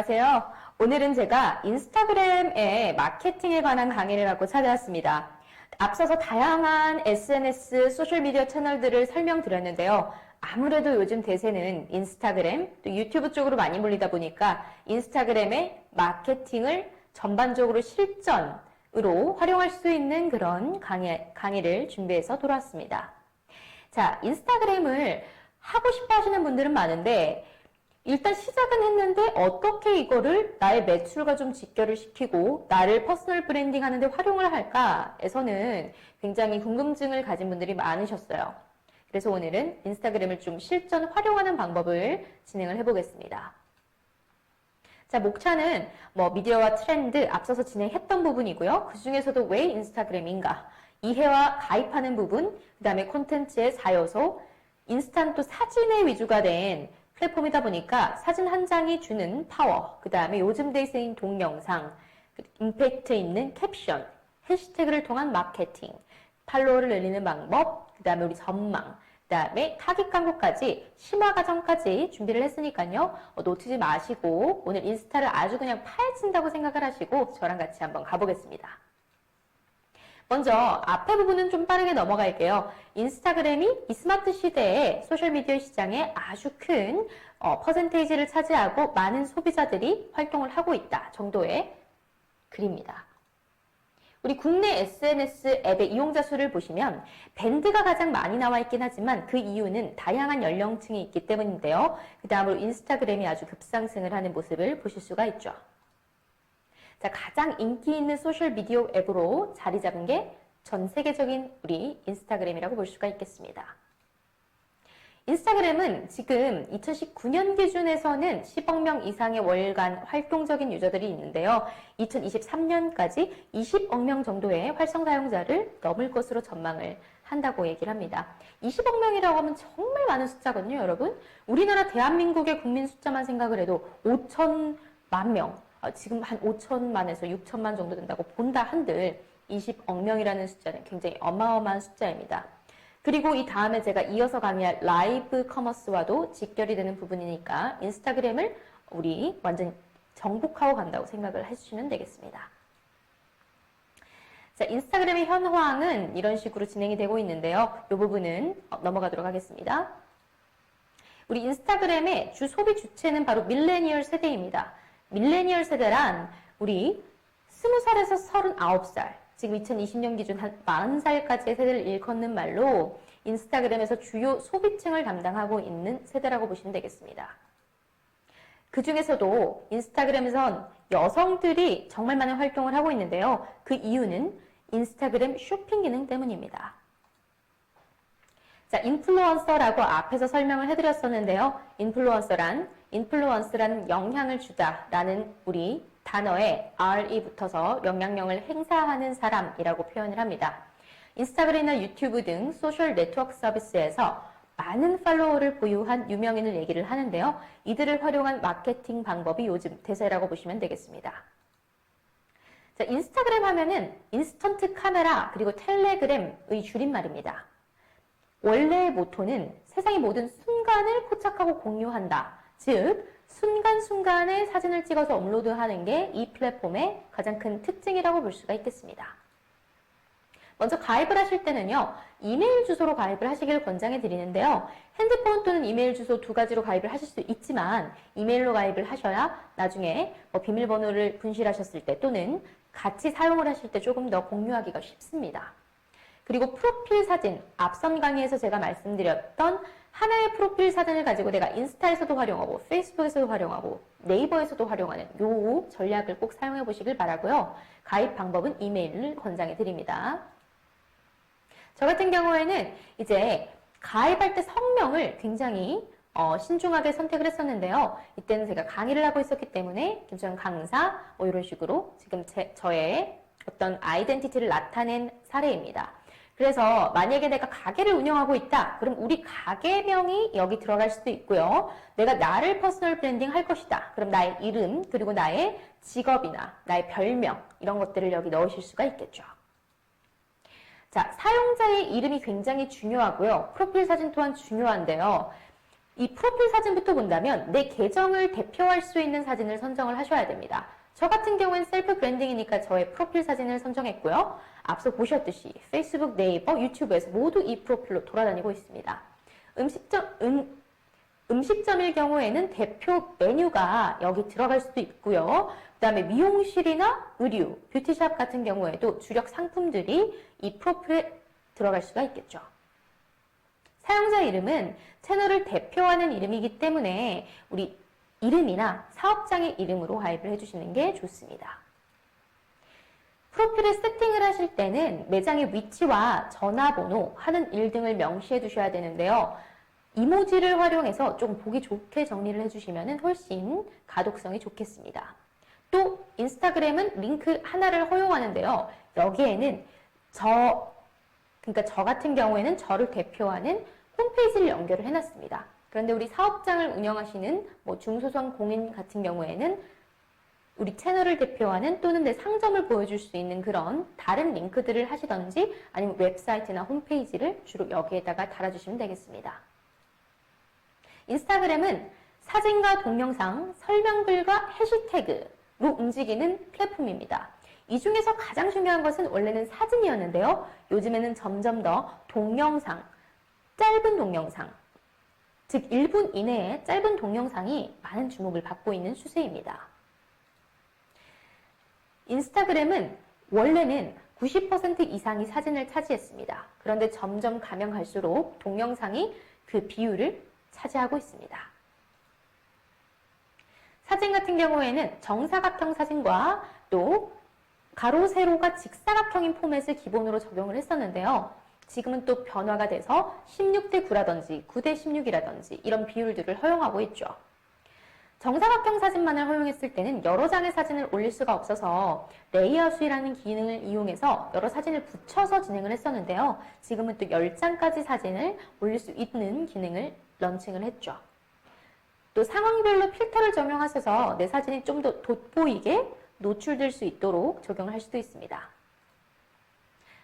안녕하세요. 오늘은 제가 인스타그램의 마케팅에 관한 강의를 갖고 찾아왔습니다. 앞서서 다양한 SNS, 소셜미디어 채널들을 설명드렸는데요. 아무래도 요즘 대세는 인스타그램, 또 유튜브 쪽으로 많이 몰리다 보니까 인스타그램의 마케팅을 전반적으로 실전으로 활용할 수 있는 그런 강의를 준비해서 돌아왔습니다. 자, 인스타그램을 하고 싶어 하시는 분들은 많은데 일단 시작은 했는데 어떻게 이거를 나의 매출과 좀 직결을 시키고 나를 퍼스널 브랜딩 하는데 활용을 할까에서는 굉장히 궁금증을 가진 분들이 많으셨어요. 그래서 오늘은 인스타그램을 좀 실전 활용하는 방법을 진행을 해보겠습니다. 자, 목차는 미디어와 트렌드 앞서서 진행했던 부분이고요. 그 중에서도 왜 인스타그램인가, 이해와 가입하는 부분, 그 다음에 콘텐츠의 4요소, 인스타는 사진의 위주가 된 플랫폼이다 보니까 사진 한 장이 주는 파워, 그 다음에 요즘 대세인 동영상, 임팩트 있는 캡션, 해시태그를 통한 마케팅, 팔로워를 늘리는 방법, 그 다음에 우리 전망, 그 다음에 타깃 광고까지 심화 과정까지 준비를 했으니까요. 놓치지 마시고 오늘 인스타를 아주 그냥 파헤친다고 생각을 하시고 저랑 같이 한번 가보겠습니다. 먼저 앞에 부분은 좀 빠르게 넘어갈게요. 인스타그램이 이 스마트 시대에 소셜미디어 시장에 아주 큰 퍼센테이지를 차지하고 많은 소비자들이 활동을 하고 있다 정도의 글입니다. 우리 국내 SNS 앱의 이용자 수를 보시면 밴드가 가장 많이 나와 있긴 하지만 그 이유는 다양한 연령층이 있기 때문인데요. 그 다음으로 인스타그램이 아주 급상승을 하는 모습을 보실 수가 있죠. 자, 가장 인기 있는 소셜미디어 앱으로 자리 잡은 게 전 세계적인 우리 인스타그램이라고 볼 수가 있겠습니다. 인스타그램은 지금 2019년 기준에서는 10억 명 이상의 월간 활동적인 유저들이 있는데요. 2023년까지 20억 명 정도의 활성 사용자를 넘을 것으로 전망을 한다고 얘기를 합니다. 20억 명이라고 하면 정말 많은 숫자거든요, 여러분. 우리나라 대한민국의 국민 숫자만 생각을 해도 5천만 명, 지금 한 5천만에서 6천만 정도 된다고 본다 한들 20억 명이라는 숫자는 굉장히 어마어마한 숫자입니다. 그리고 이 다음에 제가 이어서 강의할 라이브 커머스와도 직결이 되는 부분이니까 인스타그램을 우리 완전 정복하고 간다고 생각을 해주시면 되겠습니다. 자, 인스타그램의 현황은 이런 식으로 진행이 되고 있는데요. 이 부분은 넘어가도록 하겠습니다. 우리 인스타그램의 주 소비 주체는 바로 밀레니얼 세대입니다. 밀레니얼 세대란 우리 20살에서 39살, 지금 2020년 기준 한 40살까지의 세대를 일컫는 말로 인스타그램에서 주요 소비층을 담당하고 있는 세대라고 보시면 되겠습니다. 그 중에서도 인스타그램에선 여성들이 정말 많은 활동을 하고 있는데요. 그 이유는 인스타그램 쇼핑 기능 때문입니다. 자, 인플루언서라고 앞에서 설명을 해드렸었는데요. 인플루언스라는 영향을 주다라는 우리 단어에 RE 붙어서 영향력을 행사하는 사람이라고 표현을 합니다. 인스타그램이나 유튜브 등 소셜 네트워크 서비스에서 많은 팔로워를 보유한 유명인을 얘기를 하는데요. 이들을 활용한 마케팅 방법이 요즘 대세라고 보시면 되겠습니다. 자, 인스타그램 하면은 인스턴트 카메라 그리고 텔레그램의 줄임말입니다. 원래의 모토는 세상의 모든 순간을 포착하고 공유한다. 즉, 순간순간에 사진을 찍어서 업로드하는 게 이 플랫폼의 가장 큰 특징이라고 볼 수가 있겠습니다. 먼저 가입을 하실 때는요, 이메일 주소로 가입을 하시길 권장해 드리는데요. 핸드폰 또는 이메일 주소 두 가지로 가입을 하실 수 있지만 이메일로 가입을 하셔야 나중에 비밀번호를 분실하셨을 때 또는 같이 사용을 하실 때 조금 더 공유하기가 쉽습니다. 그리고 프로필 사진, 앞선 강의에서 제가 말씀드렸던 하나의 프로필 사진을 가지고 내가 인스타에서도 활용하고 페이스북에서도 활용하고 네이버에서도 활용하는 요 전략을 꼭 사용해 보시길 바라고요. 가입 방법은 이메일을 권장해 드립니다. 저 같은 경우에는 이제 가입할 때 성명을 굉장히 신중하게 선택을 했었는데요. 이때는 제가 강의를 하고 있었기 때문에 김수영 강사 이런 식으로 지금 저의 어떤 아이덴티티를 나타낸 사례입니다. 그래서 만약에 내가 가게를 운영하고 있다. 그럼 우리 가게명이 여기 들어갈 수도 있고요. 내가 나를 퍼스널 브랜딩 할 것이다. 그럼 나의 이름 그리고 나의 직업이나 나의 별명 이런 것들을 여기 넣으실 수가 있겠죠. 자, 사용자의 이름이 굉장히 중요하고요. 프로필 사진 또한 중요한데요. 이 프로필 사진부터 본다면 내 계정을 대표할 수 있는 사진을 선정을 하셔야 됩니다. 저 같은 경우엔 셀프 브랜딩이니까 저의 프로필 사진을 선정했고요. 앞서 보셨듯이 페이스북, 네이버, 유튜브에서 모두 이 프로필로 돌아다니고 있습니다. 음식점일 경우에는 대표 메뉴가 여기 들어갈 수도 있고요. 그 다음에 미용실이나 의류, 뷰티샵 같은 경우에도 주력 상품들이 이 프로필에 들어갈 수가 있겠죠. 사용자 이름은 채널을 대표하는 이름이기 때문에 우리 이름이나 사업장의 이름으로 가입을 해주시는 게 좋습니다. 프로필을 세팅을 하실 때는 매장의 위치와 전화번호, 하는 일 등을 명시해 두셔야 되는데요. 이모지를 활용해서 좀 보기 좋게 정리를 해주시면 훨씬 가독성이 좋겠습니다. 또 인스타그램은 링크 하나를 허용하는데요. 여기에는 저 같은 경우에는 저를 대표하는 홈페이지를 연결을 해놨습니다. 그런데 우리 사업장을 운영하시는 중소상 공인 같은 경우에는 우리 채널을 대표하는 또는 내 상점을 보여줄 수 있는 그런 다른 링크들을 하시던지 아니면 웹사이트나 홈페이지를 주로 여기에다가 달아주시면 되겠습니다. 인스타그램은 사진과 동영상, 설명글과 해시태그로 움직이는 플랫폼입니다. 이 중에서 가장 중요한 것은 원래는 사진이었는데요. 요즘에는 점점 더 동영상, 짧은 동영상, 즉 1분 이내의 짧은 동영상이 많은 주목을 받고 있는 추세입니다. 인스타그램은 원래는 90% 이상이 사진을 차지했습니다. 그런데 점점 가면 갈수록 동영상이 그 비율을 차지하고 있습니다. 사진 같은 경우에는 정사각형 사진과 또 가로, 세로가 직사각형인 포맷을 기본으로 적용을 했었는데요. 지금은 또 변화가 돼서 16대 9라든지 9대 16이라든지 이런 비율들을 허용하고 있죠. 정사각형 사진만을 허용했을 때는 여러 장의 사진을 올릴 수가 없어서 레이아웃이라는 기능을 이용해서 여러 사진을 붙여서 진행을 했었는데요. 지금은 또 10장까지 사진을 올릴 수 있는 기능을 런칭을 했죠. 또 상황별로 필터를 적용하셔서 내 사진이 좀 더 돋보이게 노출될 수 있도록 적용을 할 수도 있습니다.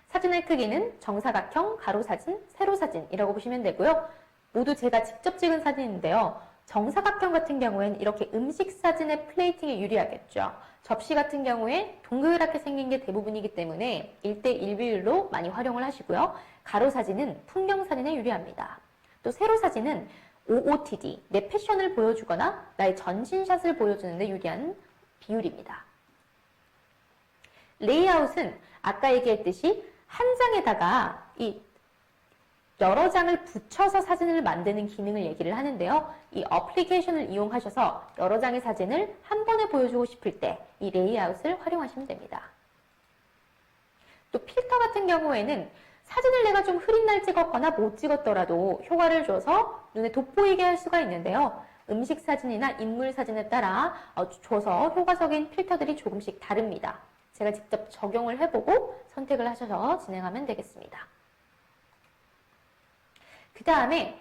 사진의 크기는 정사각형, 가로사진, 세로사진이라고 보시면 되고요. 모두 제가 직접 찍은 사진인데요. 정사각형 같은 경우에는 이렇게 음식 사진의 플레이팅에 유리하겠죠. 접시 같은 경우에 동그랗게 생긴 게 대부분이기 때문에 1대1 비율로 많이 활용을 하시고요. 가로사진은 풍경사진에 유리합니다. 또 세로사진은 OOTD, 내 패션을 보여주거나 나의 전신샷을 보여주는 데 유리한 비율입니다. 레이아웃은 아까 얘기했듯이 한 장에다가 이 여러 장을 붙여서 사진을 만드는 기능을 얘기를 하는데요. 이 어플리케이션을 이용하셔서 여러 장의 사진을 한 번에 보여주고 싶을 때 이 레이아웃을 활용하시면 됩니다. 또 필터 같은 경우에는 사진을 내가 좀 흐린 날 찍었거나 못 찍었더라도 효과를 줘서 눈에 돋보이게 할 수가 있는데요. 음식 사진이나 인물 사진에 따라 줘서 효과적인 필터들이 조금씩 다릅니다. 제가 직접 적용을 해보고 선택을 하셔서 진행하면 되겠습니다. 그 다음에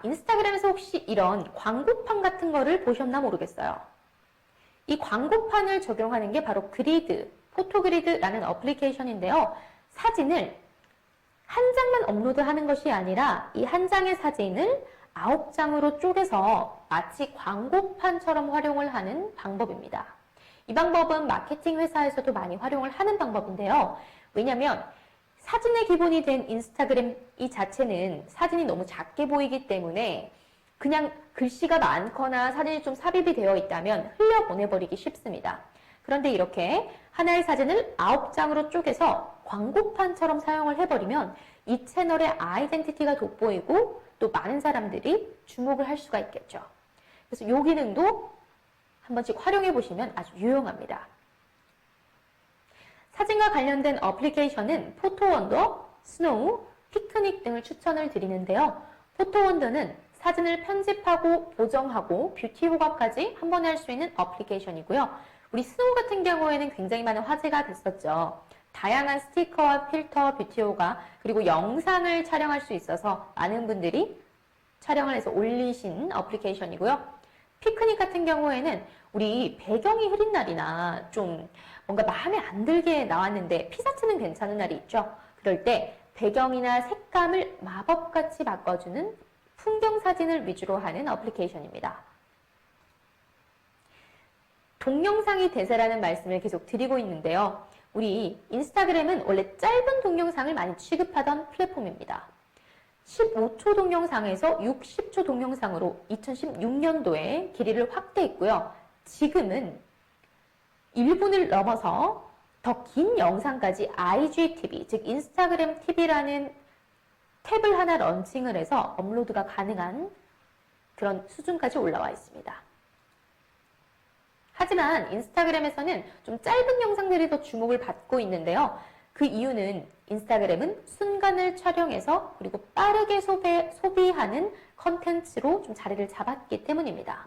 인스타그램에서 혹시 이런 광고판 같은 거를 보셨나 모르겠어요. 이 광고판을 적용하는 게 바로 그리드, 포토그리드라는 어플리케이션인데요. 사진을 한 장만 업로드하는 것이 아니라 이 한 장의 사진을 9장으로 쪼개서 마치 광고판처럼 활용을 하는 방법입니다. 이 방법은 마케팅 회사에서도 많이 활용을 하는 방법인데요. 왜냐하면 사진의 기본이 된 인스타그램 이 자체는 사진이 너무 작게 보이기 때문에 그냥 글씨가 많거나 사진이 좀 삽입이 되어 있다면 흘려보내버리기 쉽습니다. 그런데 이렇게 하나의 사진을 9장으로 쪼개서 광고판처럼 사용을 해버리면 이 채널의 아이덴티티가 돋보이고 또 많은 사람들이 주목을 할 수가 있겠죠. 그래서 이 기능도 한 번씩 활용해 보시면 아주 유용합니다. 사진과 관련된 어플리케이션은 포토원더, 스노우, 피크닉 등을 추천을 드리는데요. 포토원더는 사진을 편집하고 보정하고 뷰티 효과까지 한 번에 할 수 있는 어플리케이션이고요. 우리 스노우 같은 경우에는 굉장히 많은 화제가 됐었죠. 다양한 스티커와 필터, 뷰티 효과, 그리고 영상을 촬영할 수 있어서 많은 분들이 촬영을 해서 올리신 어플리케이션이고요. 피크닉 같은 경우에는 우리 배경이 흐린 날이나 좀 뭔가 마음에 안 들게 나왔는데 피사체는 괜찮은 날이 있죠. 그럴 때 배경이나 색감을 마법같이 바꿔주는 풍경 사진을 위주로 하는 어플리케이션입니다. 동영상이 대세라는 말씀을 계속 드리고 있는데요. 우리 인스타그램은 원래 짧은 동영상을 많이 취급하던 플랫폼입니다. 15초 동영상에서 60초 동영상으로 2016년도에 길이를 확대했고요. 지금은 1분을 넘어서 더 긴 영상까지 IGTV, 즉 인스타그램 TV라는 탭을 하나 런칭을 해서 업로드가 가능한 그런 수준까지 올라와 있습니다. 하지만 인스타그램에서는 좀 짧은 영상들이 더 주목을 받고 있는데요. 그 이유는 인스타그램은 순간을 촬영해서 그리고 빠르게 소비하는 컨텐츠로 좀 자리를 잡았기 때문입니다.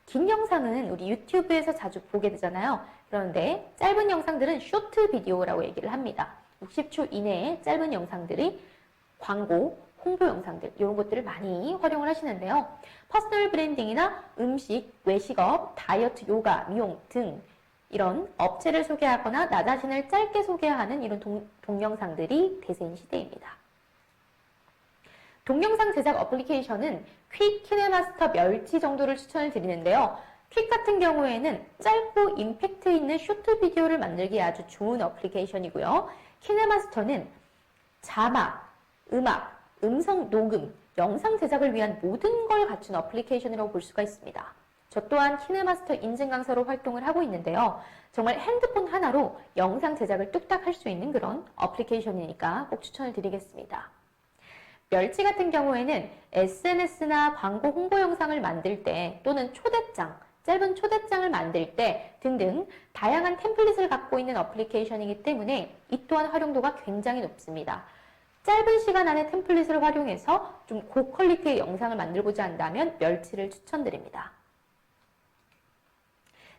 긴 영상은 우리 유튜브에서 자주 보게 되잖아요. 그런데 짧은 영상들은 쇼트 비디오라고 얘기를 합니다. 60초 이내의 짧은 영상들이 광고, 홍보 영상들 이런 것들을 많이 활용을 하시는데요. 퍼스널 브랜딩이나 음식, 외식업, 다이어트, 요가, 미용 등 이런 업체를 소개하거나 나 자신을 짧게 소개하는 이런 동영상들이 대세인 시대입니다. 동영상 제작 어플리케이션은 퀵, 키네마스터, 멸치 정도를 추천을 드리는데요. 퀵 같은 경우에는 짧고 임팩트 있는 쇼트 비디오를 만들기에 아주 좋은 어플리케이션이고요. 키네마스터는 자막, 음악, 음성 녹음, 영상 제작을 위한 모든 걸 갖춘 어플리케이션이라고 볼 수가 있습니다. 저 또한 키네마스터 인증 강사로 활동을 하고 있는데요. 정말 핸드폰 하나로 영상 제작을 뚝딱 할 수 있는 그런 어플리케이션이니까 꼭 추천을 드리겠습니다. 멸치 같은 경우에는 SNS나 광고 홍보 영상을 만들 때 또는 초대장, 짧은 초대장을 만들 때 등등 다양한 템플릿을 갖고 있는 어플리케이션이기 때문에 이 또한 활용도가 굉장히 높습니다. 짧은 시간 안에 템플릿을 활용해서 좀 고퀄리티의 영상을 만들고자 한다면 멸치를 추천드립니다.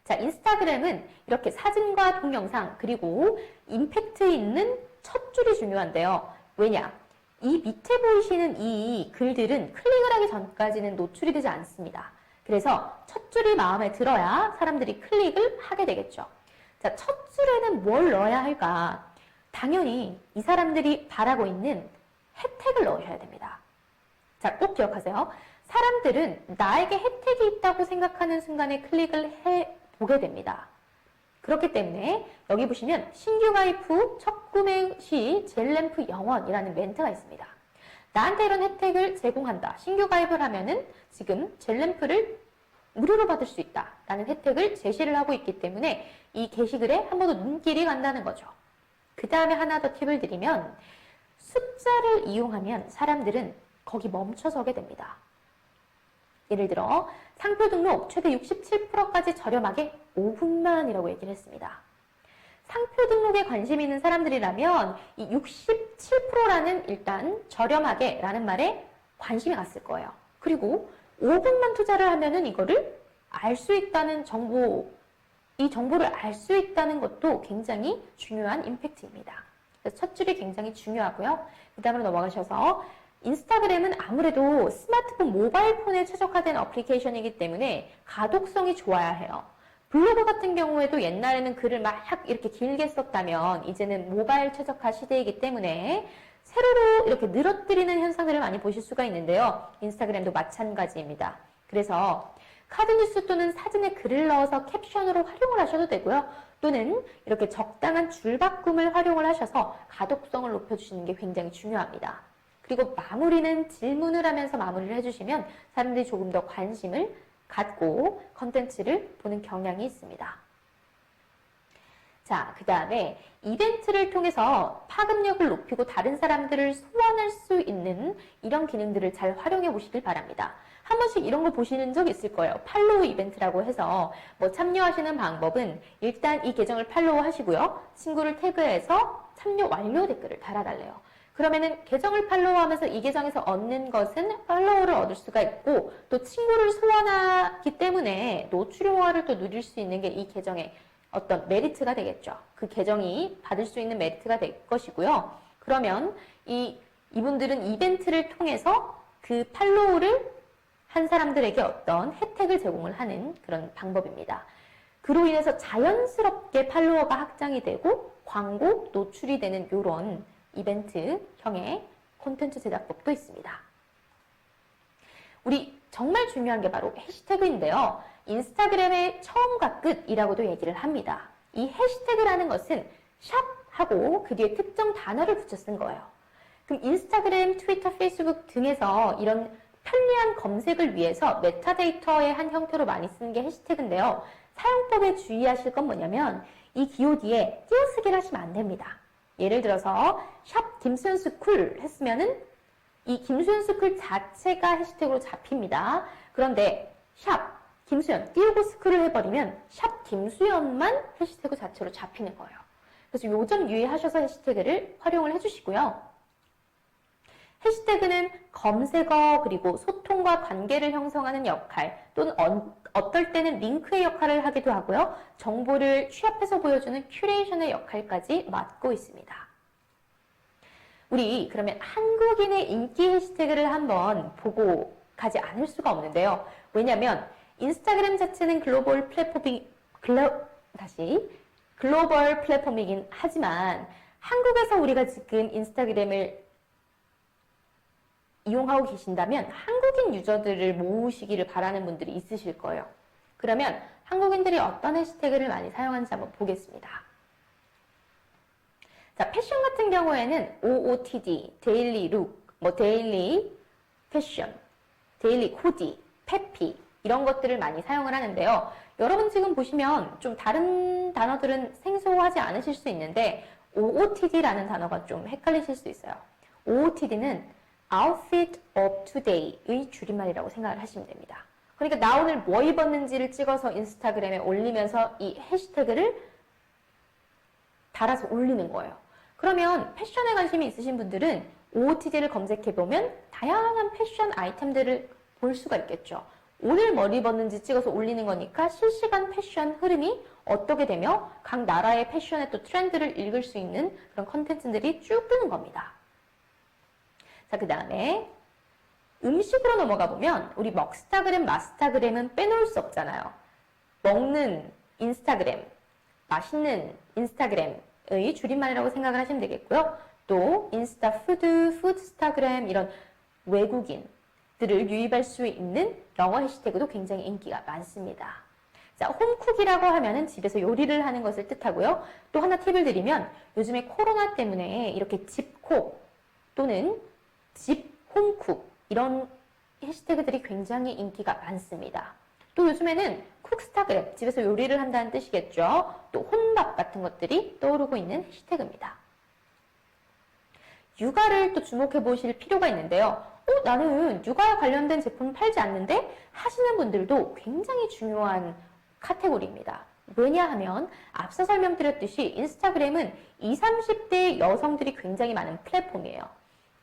자, 인스타그램은 이렇게 사진과 동영상 그리고 임팩트 있는 첫 줄이 중요한데요. 왜냐? 이 밑에 보이시는 이 글들은 클릭을 하기 전까지는 노출이 되지 않습니다. 그래서 첫 줄이 마음에 들어야 사람들이 클릭을 하게 되겠죠. 자, 첫 줄에는 뭘 넣어야 할까? 당연히 이 사람들이 바라고 있는 혜택을 넣으셔야 됩니다. 자, 꼭 기억하세요. 사람들은 나에게 혜택이 있다고 생각하는 순간에 클릭을 해보게 됩니다. 그렇기 때문에 여기 보시면 신규 가입 후 첫 구매 시 젤램프 영원이라는 멘트가 있습니다. 나한테 이런 혜택을 제공한다. 신규 가입을 하면은 지금 젤램프를 무료로 받을 수 있다. 라는 혜택을 제시를 하고 있기 때문에 이 게시글에 한 번 더 눈길이 간다는 거죠. 그 다음에 하나 더 팁을 드리면 숫자를 이용하면 사람들은 거기 멈춰서게 됩니다. 예를 들어 상표 등록 최대 67%까지 저렴하게 5분만이라고 얘기를 했습니다. 상표 등록에 관심 있는 사람들이라면 이 67%라는 일단 저렴하게 라는 말에 관심이 갔을 거예요. 그리고 5분만 투자를 하면은 이거를 알 수 있다는 정보, 이 정보를 알 수 있다는 것도 굉장히 중요한 임팩트입니다. 그래서 첫 줄이 굉장히 중요하고요. 그 다음으로 넘어가셔서 인스타그램은 아무래도 스마트폰, 모바일 폰에 최적화된 어플리케이션이기 때문에 가독성이 좋아야 해요. 블로그 같은 경우에도 옛날에는 글을 막 이렇게 길게 썼다면 이제는 모바일 최적화 시대이기 때문에 세로로 이렇게 늘어뜨리는 현상들을 많이 보실 수가 있는데요. 인스타그램도 마찬가지입니다. 그래서 카드뉴스 또는 사진에 글을 넣어서 캡션으로 활용을 하셔도 되고요. 또는 이렇게 적당한 줄바꿈을 활용을 하셔서 가독성을 높여주시는 게 굉장히 중요합니다. 그리고 마무리는 질문을 하면서 마무리를 해주시면 사람들이 조금 더 관심을 갖고 컨텐츠를 보는 경향이 있습니다. 자, 그 다음에 이벤트를 통해서 파급력을 높이고 다른 사람들을 소환할 수 있는 이런 기능들을 잘 활용해 보시길 바랍니다. 한 번씩 이런 거 보시는 적 있을 거예요. 팔로우 이벤트라고 해서 뭐 참여하시는 방법은 일단 이 계정을 팔로우 하시고요. 친구를 태그해서 참여 완료 댓글을 달아달래요. 그러면은 계정을 팔로우하면서 이 계정에서 얻는 것은 팔로우를 얻을 수가 있고 또 친구를 소환하기 때문에 노출효과를 또 누릴 수 있는 게 이 계정의 어떤 메리트가 되겠죠. 그 계정이 받을 수 있는 메리트가 될 것이고요. 그러면 이분들은 이벤트를 통해서 그 팔로우를 한 사람들에게 어떤 혜택을 제공을 하는 그런 방법입니다. 그로 인해서 자연스럽게 팔로워가 확장이 되고 광고 노출이 되는 이런 이벤트형의 콘텐츠 제작법도 있습니다. 우리 정말 중요한 게 바로 해시태그인데요. 인스타그램의 처음과 끝이라고도 얘기를 합니다. 이 해시태그라는 것은 샵하고 그 뒤에 특정 단어를 붙여 쓴 거예요. 그럼 인스타그램, 트위터, 페이스북 등에서 이런 편리한 검색을 위해서 메타데이터의 한 형태로 많이 쓰는 게 해시태그인데요. 사용법에 주의하실 건 뭐냐면 이 기호 뒤에 띄어쓰기를 하시면 안 됩니다. 예를 들어서 샵 김수현스쿨 했으면은 이 김수현스쿨 자체가 해시태그로 잡힙니다. 그런데 샵 김수현 띄우고 스쿨을 해버리면 샵 김수현만 해시태그 자체로 잡히는 거예요. 그래서 요 점 유의하셔서 해시태그를 활용을 해주시고요. 해시태그는 검색어 그리고 소통과 관계를 형성하는 역할 또는 어떨 때는 링크의 역할을 하기도 하고요. 정보를 취합해서 보여주는 큐레이션의 역할까지 맡고 있습니다. 우리 그러면 한국인의 인기 해시태그를 한번 보고 가지 않을 수가 없는데요. 왜냐하면 인스타그램 자체는 글로벌 플랫폼이긴 하지만 한국에서 우리가 지금 인스타그램을 이용하고 계신다면 한국인 유저들을 모으시기를 바라는 분들이 있으실 거예요. 그러면 한국인들이 어떤 해시태그를 많이 사용하는지 한번 보겠습니다. 자, 패션 같은 경우에는 OOTD, 데일리 룩, 데일리 패션, 데일리 코디, 페피 이런 것들을 많이 사용을 하는데요. 여러분 지금 보시면 좀 다른 단어들은 생소하지 않으실 수 있는데 OOTD라는 단어가 좀 헷갈리실 수 있어요. OOTD는 Outfit of Today의 줄임말이라고 생각을 하시면 됩니다. 그러니까 나 오늘 뭐 입었는지를 찍어서 인스타그램에 올리면서 이 해시태그를 달아서 올리는 거예요. 그러면 패션에 관심이 있으신 분들은 OOTD를 검색해보면 다양한 패션 아이템들을 볼 수가 있겠죠. 오늘 뭘 입었는지 찍어서 올리는 거니까 실시간 패션 흐름이 어떻게 되며 각 나라의 패션의 또 트렌드를 읽을 수 있는 그런 컨텐츠들이 쭉 뜨는 겁니다. 자, 그 다음에 음식으로 넘어가 보면 우리 먹스타그램, 마스타그램은 빼놓을 수 없잖아요. 먹는 인스타그램, 맛있는 인스타그램의 줄임말이라고 생각을 하시면 되겠고요. 또 인스타 푸드, 푸드스타그램 이런 외국인들을 유입할 수 있는 영어 해시태그도 굉장히 인기가 많습니다. 자, 홈쿡이라고 하면은 집에서 요리를 하는 것을 뜻하고요. 또 하나 팁을 드리면 요즘에 코로나 때문에 이렇게 집콕 또는 집 홈쿡 이런 해시태그들이 굉장히 인기가 많습니다. 또 요즘에는 쿡스타그램, 집에서 요리를 한다는 뜻이겠죠. 또 혼밥 같은 것들이 떠오르고 있는 해시태그입니다. 육아를 또 주목해 보실 필요가 있는데요. 나는 육아에 관련된 제품 팔지 않는데 하시는 분들도 굉장히 중요한 카테고리입니다. 왜냐하면 앞서 설명드렸듯이 인스타그램은 20, 30대 여성들이 굉장히 많은 플랫폼이에요.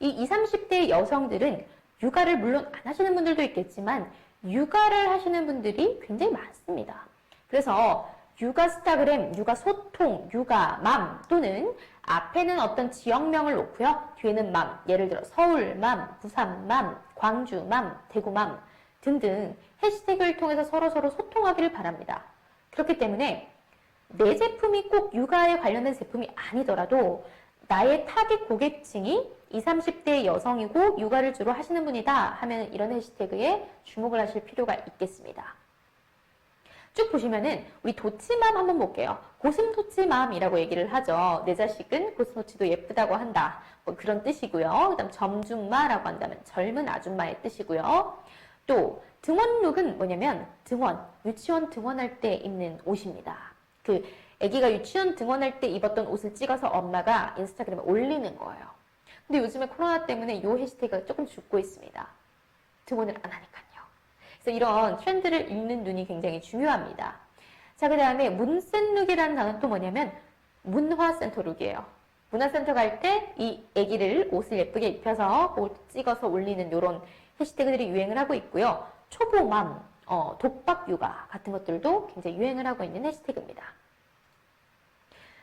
이 20, 30대 여성들은 육아를 물론 안 하시는 분들도 있겠지만 육아를 하시는 분들이 굉장히 많습니다. 그래서 육아 스타그램, 육아 소통, 육아 맘 또는 앞에는 어떤 지역명을 놓고요. 뒤에는 맘, 예를 들어 서울 맘, 부산 맘, 광주 맘, 대구 맘 등등 해시태그를 통해서 서로서로 소통하기를 바랍니다. 그렇기 때문에 내 제품이 꼭 육아에 관련된 제품이 아니더라도 나의 타깃 고객층이 20, 30대 여성이고 육아를 주로 하시는 분이다 하면 이런 해시태그에 주목을 하실 필요가 있겠습니다. 쭉 보시면은 우리 도치맘 한번 볼게요. 고슴도치맘이라고 얘기를 하죠. 내 자식은 고슴도치도 예쁘다고 한다. 그런 뜻이고요. 그 다음 점줌마라고 한다면 젊은 아줌마의 뜻이고요. 또 등원룩은 뭐냐면 등원, 유치원 등원할 때 입는 옷입니다. 아기가 유치원 등원할 때 입었던 옷을 찍어서 엄마가 인스타그램에 올리는 거예요. 근데 요즘에 코로나 때문에 이 해시태그가 조금 죽고 있습니다. 등원을 안 하니까요. 그래서 이런 트렌드를 읽는 눈이 굉장히 중요합니다. 자, 그 다음에 문센룩이라는 단어는 또 뭐냐면 문화센터 룩이에요. 문화센터 갈 때 이 아기를 옷을 예쁘게 입혀서 옷 찍어서 올리는 이런 해시태그들이 유행을 하고 있고요. 초보맘, 독박육아 같은 것들도 굉장히 유행을 하고 있는 해시태그입니다.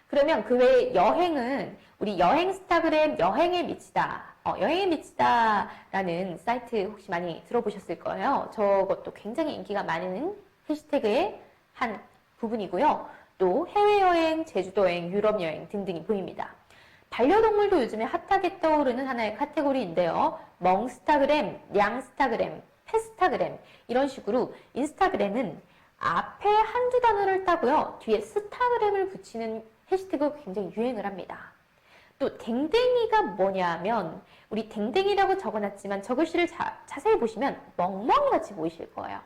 그러면 그 외에 여행은 우리 여행 스타그램 여행에 미치다. 여행에 미치다라는 사이트 혹시 많이 들어보셨을 거예요. 저것도 굉장히 인기가 많은 해시태그의 한 부분이고요. 또 해외여행, 제주도여행, 유럽여행 등등이 보입니다. 반려동물도 요즘에 핫하게 떠오르는 하나의 카테고리인데요. 멍스타그램, 냥스타그램, 패스타그램 이런 식으로 인스타그램은 앞에 한두 단어를 따고요. 뒤에 스타그램을 붙이는 해시태그가 굉장히 유행을 합니다. 또 댕댕이가 뭐냐면 우리 댕댕이라고 적어놨지만 저 글씨를 자세히 보시면 멍멍이같이 보이실 거예요.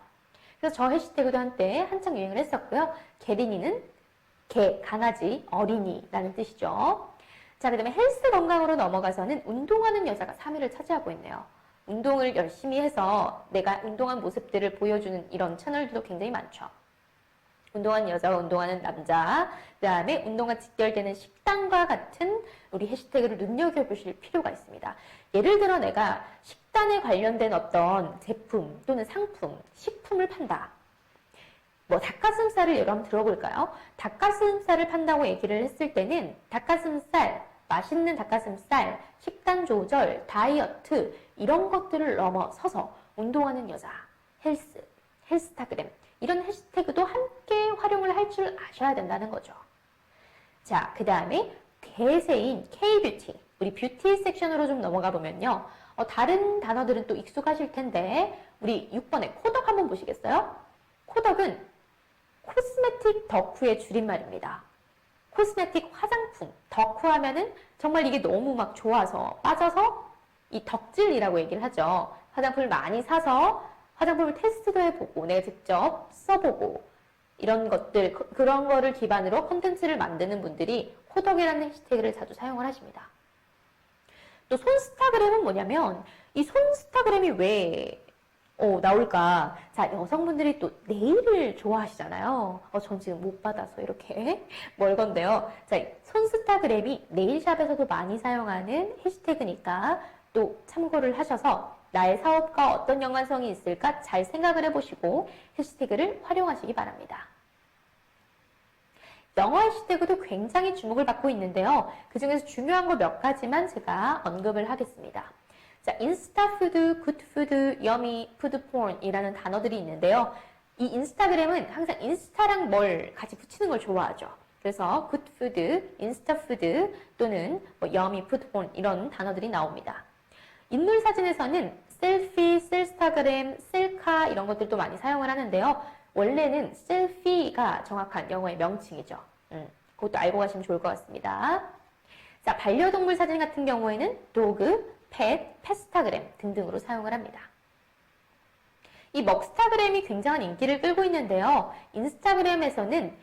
그래서 저 해시태그도 한때 한창 유행을 했었고요. 게린이는 개, 강아지, 어린이라는 뜻이죠. 자, 그 다음에 헬스 건강으로 넘어가서는 운동하는 여자가 3위를 차지하고 있네요. 운동을 열심히 해서 내가 운동한 모습들을 보여주는 이런 채널들도 굉장히 많죠. 운동하는 여자와 운동하는 남자, 그 다음에 운동과 직결되는 식단과 같은 우리 해시태그를 눈여겨보실 필요가 있습니다. 예를 들어 내가 식단에 관련된 어떤 제품 또는 상품, 식품을 판다. 뭐 닭가슴살을 예로 한번 들어볼까요? 닭가슴살을 판다고 얘기를 했을 때는 닭가슴살, 맛있는 닭가슴살, 식단 조절, 다이어트 이런 것들을 넘어서서 운동하는 여자, 헬스, 헬스타그램 이런 해시태그도 함께 활용을 할 줄 아셔야 된다는 거죠. 자, 그 다음에 대세인 K-뷰티, 우리 뷰티 섹션으로 좀 넘어가 보면요. 다른 단어들은 또 익숙하실 텐데 우리 6번에 코덕 한번 보시겠어요? 코덕은 코스메틱 덕후의 줄임말입니다. 코스메틱 화장품, 덕후 하면은 정말 이게 너무 막 좋아서 빠져서 이 덕질이라고 얘기를 하죠. 화장품을 많이 사서 화장품을 테스트도 해보고 내가 직접 써보고 이런 것들, 그런 거를 기반으로 콘텐츠를 만드는 분들이 코덕이라는 해시태그를 자주 사용을 하십니다. 또 손스타그램은 뭐냐면 이 손스타그램이 왜 나올까? 자, 여성분들이 또 네일을 좋아하시잖아요. 전 지금 못 받아서 이렇게 멀건데요. 자, 손스타그램이 네일샵에서도 많이 사용하는 해시태그니까 또 참고를 하셔서 나의 사업과 어떤 연관성이 있을까 잘 생각을 해보시고 해시태그를 활용하시기 바랍니다. 영어 해시태그도 굉장히 주목을 받고 있는데요. 그 중에서 중요한 거 몇 가지만 제가 언급을 하겠습니다. 자, 인스타푸드, 굿푸드, 여미, 푸드폰이라는 단어들이 있는데요. 이 인스타그램은 항상 인스타랑 뭘 같이 붙이는 걸 좋아하죠. 그래서 굿푸드, 인스타푸드 또는 여미, 푸드폰 이런 단어들이 나옵니다. 인물 사진에서는 셀피, 셀스타그램, 셀카 이런 것들도 많이 사용을 하는데요. 원래는 셀피가 정확한 영어의 명칭이죠. 그것도 알고 가시면 좋을 것 같습니다. 자, 반려동물 사진 같은 경우에는 도그, 펫, 패스타그램 등등으로 사용을 합니다. 이 먹스타그램이 굉장한 인기를 끌고 있는데요. 인스타그램에서는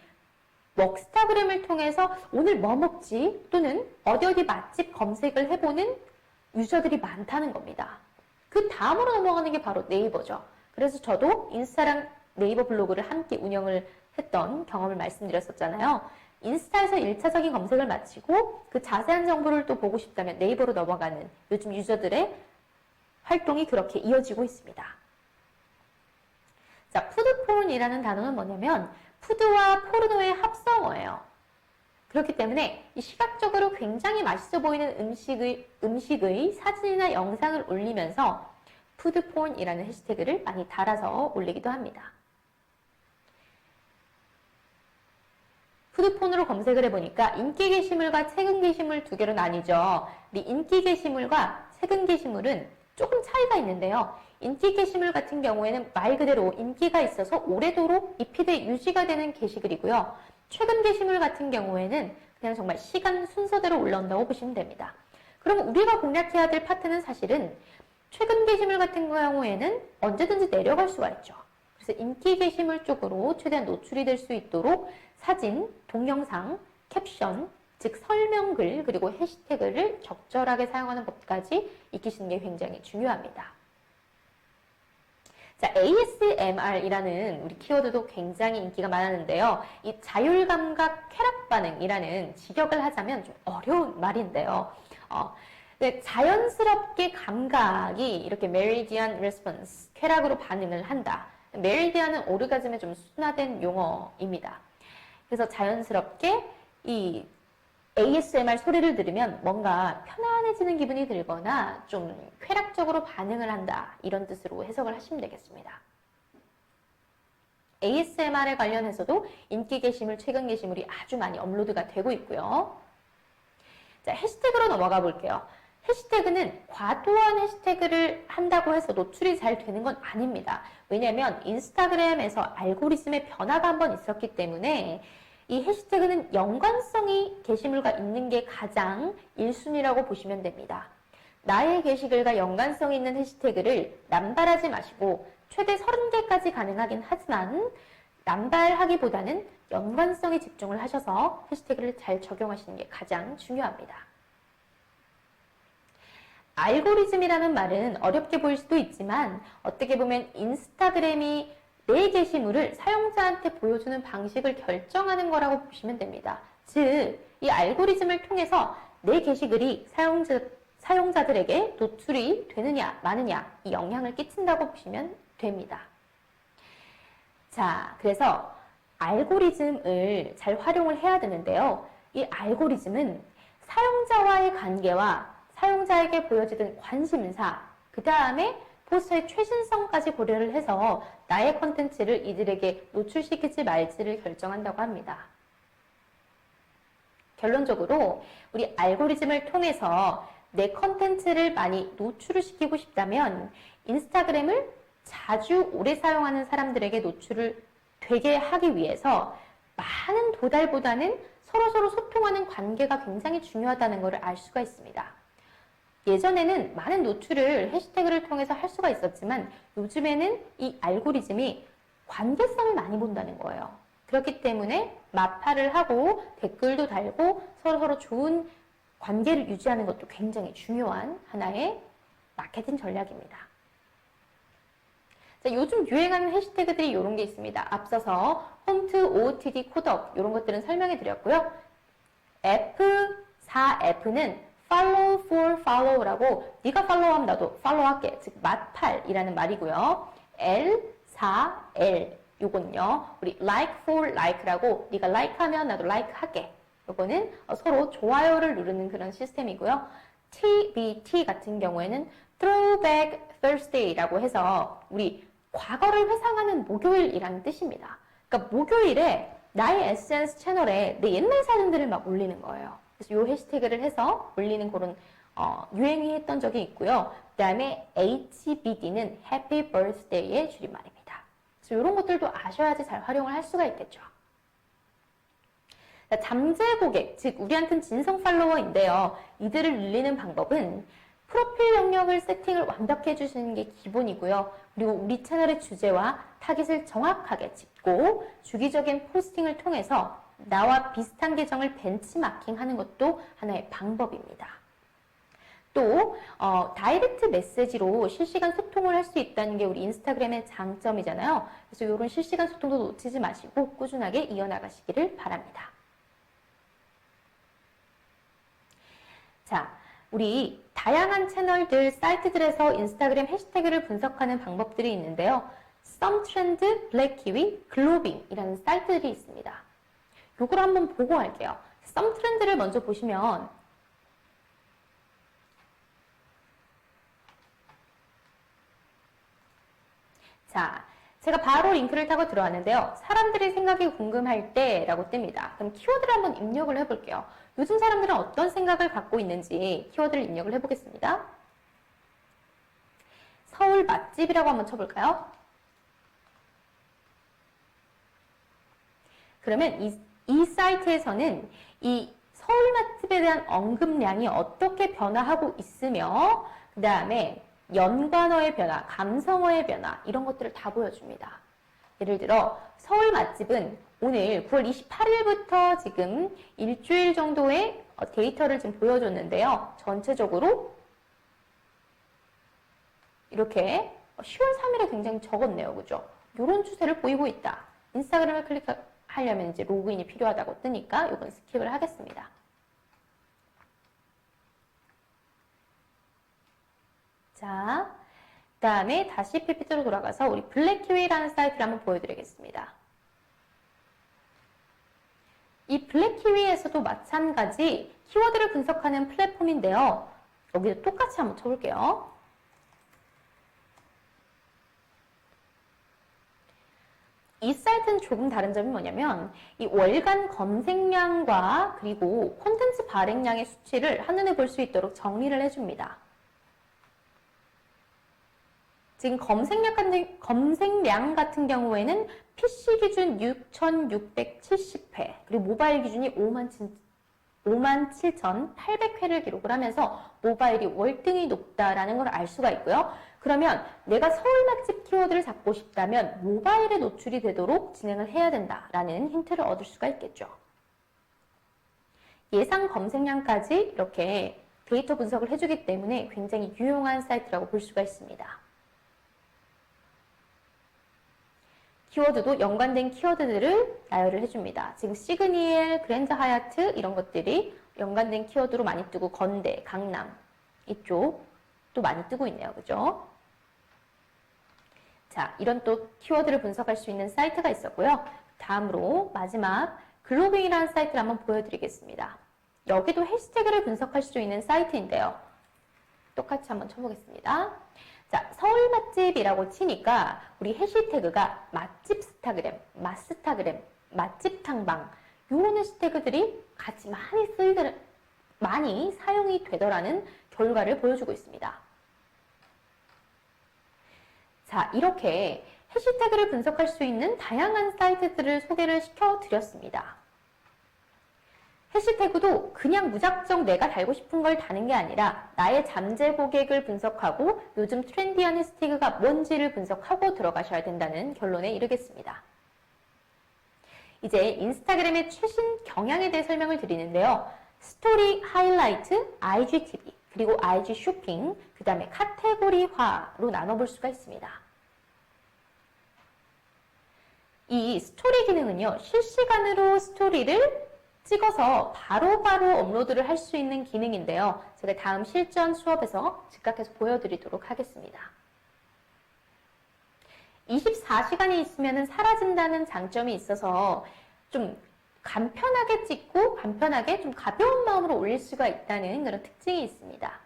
먹스타그램을 통해서 오늘 뭐 먹지? 또는 어디 맛집 검색을 해보는 유저들이 많다는 겁니다. 그 다음으로 넘어가는 게 바로 네이버죠. 그래서 저도 인스타랑 네이버 블로그를 함께 운영을 했던 경험을 말씀드렸었잖아요. 인스타에서 1차적인 검색을 마치고 그 자세한 정보를 또 보고 싶다면 네이버로 넘어가는 요즘 유저들의 활동이 그렇게 이어지고 있습니다. 자, 푸드폰이라는 단어는 뭐냐면 푸드와 포르노의 합성어예요. 그렇기 때문에 이 시각적으로 굉장히 맛있어 보이는 음식의 사진이나 영상을 올리면서 푸드폰이라는 해시태그를 많이 달아서 올리기도 합니다. 푸드폰으로 검색을 해보니까 인기 게시물과 최근 게시물 두 개로 나뉘죠. 이 인기 게시물과 최근 게시물은 조금 차이가 있는데요. 인기 게시물 같은 경우에는 말 그대로 인기가 있어서 오래도록 이 피드에 유지가 되는 게시글이고요. 최근 게시물 같은 경우에는 그냥 정말 시간 순서대로 올라온다고 보시면 됩니다. 그럼 우리가 공략해야 될 파트는 사실은 최근 게시물 같은 경우에는 언제든지 내려갈 수가 있죠. 그래서 인기 게시물 쪽으로 최대한 노출이 될 수 있도록 사진, 동영상, 캡션, 즉 설명글 그리고 해시태그를 적절하게 사용하는 법까지 익히시는 게 굉장히 중요합니다. 자, ASMR이라는 우리 키워드도 굉장히 인기가 많았는데요. 이 자율감각 쾌락반응이라는 직역을 하자면 좀 어려운 말인데요. 자연스럽게 감각이 이렇게 메리디안 레스폰스, 쾌락으로 반응을 한다. 메리디안은 오르가즘의 좀 순화된 용어입니다. 그래서 자연스럽게 이 ASMR 소리를 들으면 뭔가 편안해지는 기분이 들거나 좀 쾌락적으로 반응을 한다. 이런 뜻으로 해석을 하시면 되겠습니다. ASMR에 관련해서도 인기 게시물, 최근 게시물이 아주 많이 업로드가 되고 있고요. 자, 해시태그로 넘어가 볼게요. 해시태그는 과도한 해시태그를 한다 된다고 해서 노출이 잘 되는 건 아닙니다. 왜냐하면 인스타그램에서 알고리즘의 변화가 한번 있었기 때문에 이 해시태그는 연관성이 게시물과 있는 게 가장 1순위라고 보시면 됩니다. 나의 게시글과 연관성 있는 해시태그를 남발하지 마시고 최대 30개까지 가능하긴 하지만 남발하기보다는 연관성에 집중을 하셔서 해시태그를 잘 적용하시는 게 가장 중요합니다. 알고리즘이라는 말은 어렵게 보일 수도 있지만 어떻게 보면 인스타그램이 내 게시물을 사용자한테 보여주는 방식을 결정하는 거라고 보시면 됩니다. 즉, 이 알고리즘을 통해서 내 게시글이 사용자들에게 노출이 되느냐 마느냐 이 영향을 끼친다고 보시면 됩니다. 자, 그래서 알고리즘을 잘 활용을 해야 되는데요. 이 알고리즘은 사용자와의 관계와 사용자에게 보여지던 관심사, 그 다음에 포스터의 최신성까지 고려를 해서 나의 컨텐츠를 이들에게 노출시킬지 말지를 결정한다고 합니다. 결론적으로 우리 알고리즘을 통해서 내 컨텐츠를 많이 노출을 시키고 싶다면 인스타그램을 자주 오래 사용하는 사람들에게 노출을 되게 하기 위해서 많은 도달보다는 서로서로 소통하는 관계가 굉장히 중요하다는 것을 알 수가 있습니다. 예전에는 많은 노출을 해시태그를 통해서 할 수가 있었지만 요즘에는 이 알고리즘이 관계성을 많이 본다는 거예요. 그렇기 때문에 마파를 하고 댓글도 달고 서로서로 좋은 관계를 유지하는 것도 굉장히 중요한 하나의 마케팅 전략입니다. 자, 요즘 유행하는 해시태그들이 이런 게 있습니다. 앞서서 홈트, OOTD, 코덕 이런 것들은 설명해 드렸고요. F4F는 follow for follow라고 네가 팔로우하면 나도 팔로우할게. 즉 맛팔이라는 말이고요. L4L 요건요. 우리 like for like라고 네가 like하면 나도 like할게. 요거는 서로 좋아요를 누르는 그런 시스템이고요. TBT 같은 경우에는 throwback Thursday라고 해서 우리 과거를 회상하는 목요일이라는 뜻입니다. 그러니까 목요일에 나의 SNS 채널에 내 옛날 사진들을 막 올리는 거예요. 그래서 요 해시태그를 해서 올리는 그런 유행이 했던 적이 있고요. 그 다음에 HBD는 Happy Birthday의 줄임말입니다. 그래서 이런 것들도 아셔야지 잘 활용을 할 수가 있겠죠. 자, 잠재 고객, 즉 우리한테는 진성 팔로워인데요. 이들을 늘리는 방법은 프로필 영역을 세팅을 완벽히 해주시는 게 기본이고요. 그리고 우리 채널의 주제와 타깃을 정확하게 짚고 주기적인 포스팅을 통해서 나와 비슷한 계정을 벤치마킹하는 것도 하나의 방법입니다. 또 다이렉트 메시지로 실시간 소통을 할 수 있다는 게 우리 인스타그램의 장점이잖아요. 그래서 이런 실시간 소통도 놓치지 마시고 꾸준하게 이어나가시기를 바랍니다. 자, 우리 다양한 채널들, 사이트들에서 인스타그램 해시태그를 분석하는 방법들이 있는데요. 썸트렌드, 블랙키위, 글로빙이라는 사이트들이 있습니다. 요걸 한번 보고 할게요. 썸트렌드를 먼저 보시면 자, 제가 바로 링크를 타고 들어왔는데요. 사람들의 생각이 궁금할 때 라고 뜹니다. 그럼 키워드를 한번 입력을 해볼게요. 요즘 사람들은 어떤 생각을 갖고 있는지 키워드를 입력을 해보겠습니다. 서울 맛집이라고 한번 쳐볼까요? 그러면 이 사이트에서는 이 서울 맛집에 대한 언급량이 어떻게 변화하고 있으며 그 다음에 연관어의 변화, 감성어의 변화 이런 것들을 다 보여줍니다. 예를 들어 서울 맛집은 오늘 9월 28일부터 지금 일주일 정도의 데이터를 지금 보여줬는데요. 전체적으로 이렇게 10월 3일에 굉장히 적었네요. 그죠? 이런 추세를 보이고 있다. 인스타그램을 클릭하려면 이제 로그인이 필요하다고 뜨니까 이건 스킵을 하겠습니다. 자, 그 다음에 다시 PPT로 돌아가서 우리 블랙키위라는 사이트를 한번 보여드리겠습니다. 이 블랙키위에서도 마찬가지 키워드를 분석하는 플랫폼인데요. 여기도 똑같이 한번 쳐볼게요. 이 사이트는 조금 다른 점이 뭐냐면 이 월간 검색량과 그리고 콘텐츠 발행량의 수치를 한눈에 볼 수 있도록 정리를 해줍니다. 지금 검색량 같은 경우에는 PC 기준 6,670회, 그리고 모바일 기준이 57,800회를 기록을 하면서 모바일이 월등히 높다라는 걸 알 수가 있고요. 그러면 내가 서울 맛집 키워드를 잡고 싶다면 모바일에 노출이 되도록 진행을 해야 된다라는 힌트를 얻을 수가 있겠죠. 예상 검색량까지 이렇게 데이터 분석을 해주기 때문에 굉장히 유용한 사이트라고 볼 수가 있습니다. 키워드도 연관된 키워드들을 나열을 해줍니다. 지금 시그니엘, 그랜드 하얏트 이런 것들이 연관된 키워드로 많이 뜨고 건대, 강남 이쪽 또 많이 뜨고 있네요. 그죠? 자, 이런 또 키워드를 분석할 수 있는 사이트가 있었고요. 다음으로 마지막 글로빙이라는 사이트를 한번 보여드리겠습니다. 여기도 해시태그를 분석할 수 있는 사이트인데요. 똑같이 한번 쳐보겠습니다. 자, 서울 맛집이라고 치니까 우리 해시태그가 맛집 스타그램, 맛스타그램, 맛집 탕방 이런 해시태그들이 같이 많이 사용이 되더라는 결과를 보여주고 있습니다. 자, 이렇게 해시태그를 분석할 수 있는 다양한 사이트들을 소개를 시켜드렸습니다. 해시태그도 그냥 무작정 내가 달고 싶은 걸 다는 게 아니라 나의 잠재 고객을 분석하고 요즘 트렌디한 해시태그가 뭔지를 분석하고 들어가셔야 된다는 결론에 이르겠습니다. 이제 인스타그램의 최신 경향에 대해 설명을 드리는데요. 스토리 하이라이트, IGTV, 그리고 IG 쇼핑, 그 다음에 카테고리화로 나눠볼 수가 있습니다. 이 스토리 기능은요, 실시간으로 스토리를 찍어서 바로바로 업로드를 할 수 있는 기능인데요. 제가 다음 실전 수업에서 즉각해서 보여드리도록 하겠습니다. 24시간이 있으면 사라진다는 장점이 있어서 좀 간편하게 찍고 간편하게 좀 가벼운 마음으로 올릴 수가 있다는 그런 특징이 있습니다.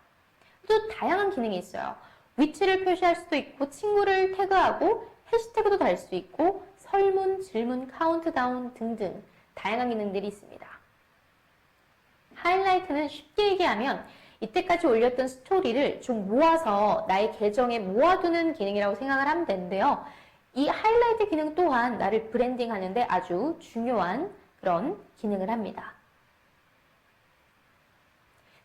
또 다양한 기능이 있어요. 위치를 표시할 수도 있고 친구를 태그하고 해시태그도 달 수 있고 설문, 질문, 카운트다운 등등 다양한 기능들이 있습니다. 하이라이트는 쉽게 얘기하면 이때까지 올렸던 스토리를 좀 모아서 나의 계정에 모아두는 기능이라고 생각을 하면 되는데요. 이 하이라이트 기능 또한 나를 브랜딩하는데 아주 중요한 그런 기능을 합니다.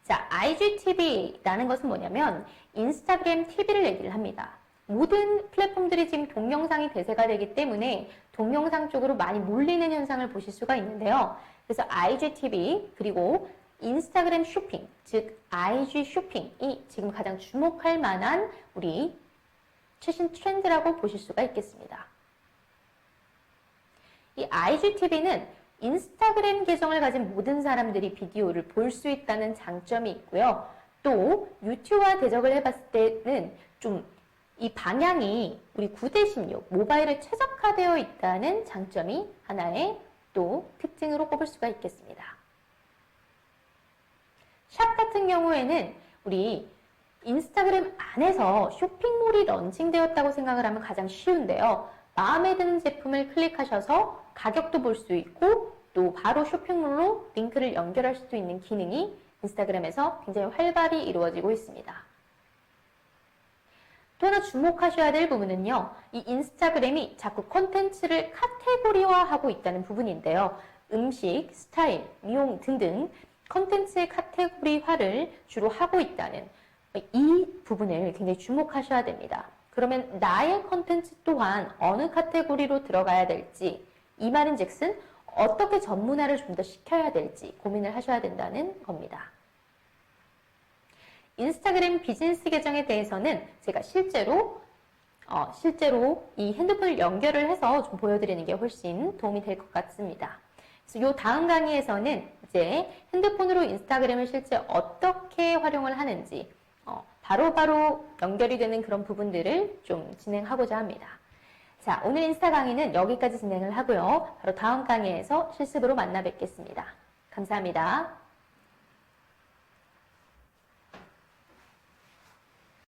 자, IGTV라는 것은 뭐냐면 인스타그램 TV를 얘기를 합니다. 모든 플랫폼들이 지금 동영상이 대세가 되기 때문에 동영상 쪽으로 많이 몰리는 현상을 보실 수가 있는데요. 그래서 IGTV 그리고 인스타그램 쇼핑, 즉 IG 쇼핑이 지금 가장 주목할 만한 우리 최신 트렌드라고 보실 수가 있겠습니다. 이 IGTV는 인스타그램 계정을 가진 모든 사람들이 비디오를 볼 수 있다는 장점이 있고요. 또 유튜브와 대적을 해봤을 때는 좀 이 방향이 우리 9대16 모바일에 최적화되어 있다는 장점이 하나의 또 특징으로 꼽을 수가 있겠습니다. 샵 같은 경우에는 우리 인스타그램 안에서 쇼핑몰이 런칭되었다고 생각을 하면 가장 쉬운데요. 마음에 드는 제품을 클릭하셔서 가격도 볼 수 있고 또 바로 쇼핑몰로 링크를 연결할 수도 있는 기능이 인스타그램에서 굉장히 활발히 이루어지고 있습니다. 또 하나 주목하셔야 될 부분은요. 이 인스타그램이 자꾸 콘텐츠를 카테고리화하고 있다는 부분인데요. 음식, 스타일, 미용 등등 콘텐츠의 카테고리화를 주로 하고 있다는 이 부분을 굉장히 주목하셔야 됩니다. 그러면 나의 콘텐츠 또한 어느 카테고리로 들어가야 될지, 이 말인즉슨 어떻게 전문화를 좀 더 시켜야 될지 고민을 하셔야 된다는 겁니다. 인스타그램 비즈니스 계정에 대해서는 제가 실제로 이 핸드폰을 연결을 해서 좀 보여드리는 게 훨씬 도움이 될 것 같습니다. 그래서 이 다음 강의에서는 이제 핸드폰으로 인스타그램을 실제 어떻게 활용을 하는지 바로바로 연결이 되는 그런 부분들을 좀 진행하고자 합니다. 자, 오늘 인스타 강의는 여기까지 진행을 하고요. 바로 다음 강의에서 실습으로 만나 뵙겠습니다. 감사합니다.